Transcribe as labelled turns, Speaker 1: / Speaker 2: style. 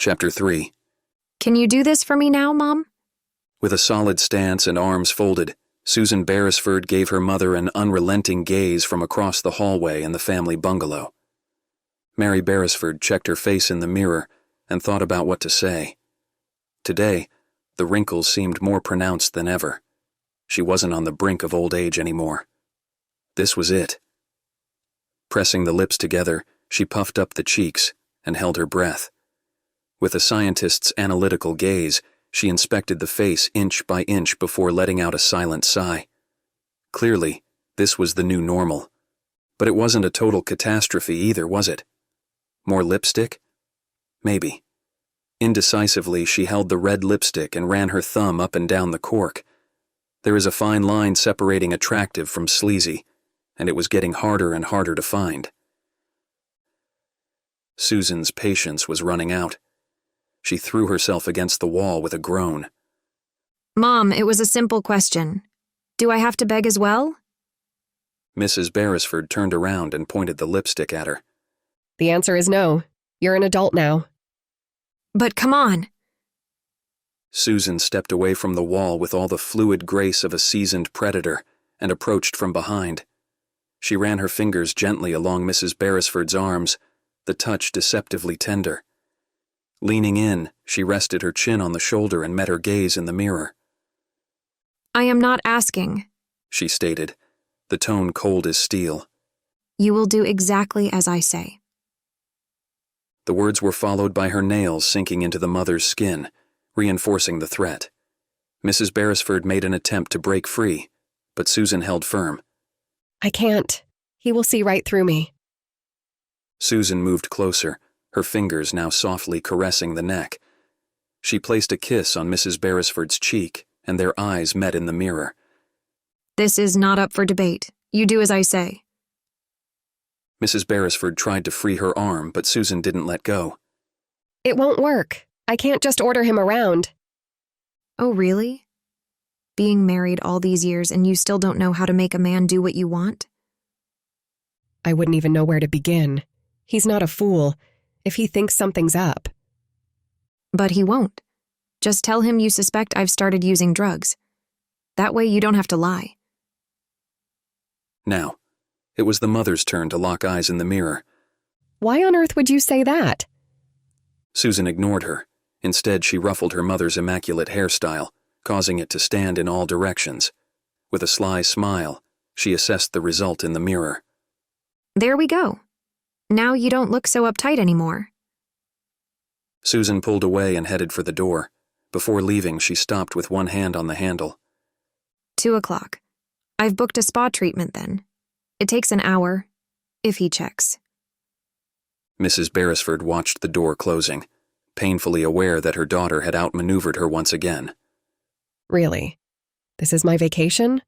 Speaker 1: Chapter 3.
Speaker 2: Can you do this for me now, Mom?
Speaker 1: With a solid stance and arms folded, Susan Beresford gave her mother an unrelenting gaze from across the hallway in the family bungalow. Mary Beresford checked her face in the mirror and thought about what to say. Today, the wrinkles seemed more pronounced than ever. She wasn't on the brink of old age anymore. This was it. Pressing the lips together, she puffed up the cheeks and held her breath. With a scientist's analytical gaze, she inspected the face inch by inch before letting out a silent sigh. Clearly, this was the new normal. But it wasn't a total catastrophe either, was it? More lipstick? Maybe. Indecisively, she held the red lipstick and ran her thumb up and down the cork. There is a fine line separating attractive from sleazy, and it was getting harder and harder to find. Susan's patience was running out. She threw herself against the wall with a groan.
Speaker 2: Mom, it was a simple question. Do I have to beg as well?
Speaker 1: Mrs. Beresford turned around and pointed the lipstick at her.
Speaker 3: The answer is no. You're an adult now.
Speaker 2: But come on.
Speaker 1: Susan stepped away from the wall with all the fluid grace of a seasoned predator and approached from behind. She ran her fingers gently along Mrs. Beresford's arms, the touch deceptively tender. Leaning in, she rested her chin on the shoulder and met her gaze in the mirror.
Speaker 2: I am not asking,
Speaker 1: she stated, the tone cold as steel.
Speaker 2: You will do exactly as I say.
Speaker 1: The words were followed by her nails sinking into the mother's skin, reinforcing the threat. Mrs. Beresford made an attempt to break free, but Susan held firm.
Speaker 3: I can't. He will see right through me.
Speaker 1: Susan moved closer, her fingers now softly caressing the neck. She placed a kiss on Mrs. Beresford's cheek, and their eyes met in the mirror.
Speaker 2: This is not up for debate. You do as I say.
Speaker 1: Mrs. Beresford tried to free her arm, but Susan didn't let go.
Speaker 3: It won't work. I can't just order him around.
Speaker 2: Oh, really? Being married all these years and you still don't know how to make a man do what you want?
Speaker 3: I wouldn't even know where to begin. He's not a fool. If he thinks something's up.
Speaker 2: But he won't. Just tell him you suspect I've started using drugs. That way you don't have to lie.
Speaker 1: Now, it was the mother's turn to lock eyes in the mirror.
Speaker 3: Why on earth would you say that?
Speaker 1: Susan ignored her. Instead, she ruffled her mother's immaculate hairstyle, causing it to stand in all directions. With a sly smile, she assessed the result in the mirror.
Speaker 2: There we go. Now you don't look so uptight anymore.
Speaker 1: Susan pulled away and headed for the door. Before leaving, she stopped with one hand on the handle.
Speaker 2: 2:00. I've booked a spa treatment then. It takes an hour, if he checks.
Speaker 1: Mrs. Beresford watched the door closing, painfully aware that her daughter had outmaneuvered her once again.
Speaker 3: Really? This is my vacation?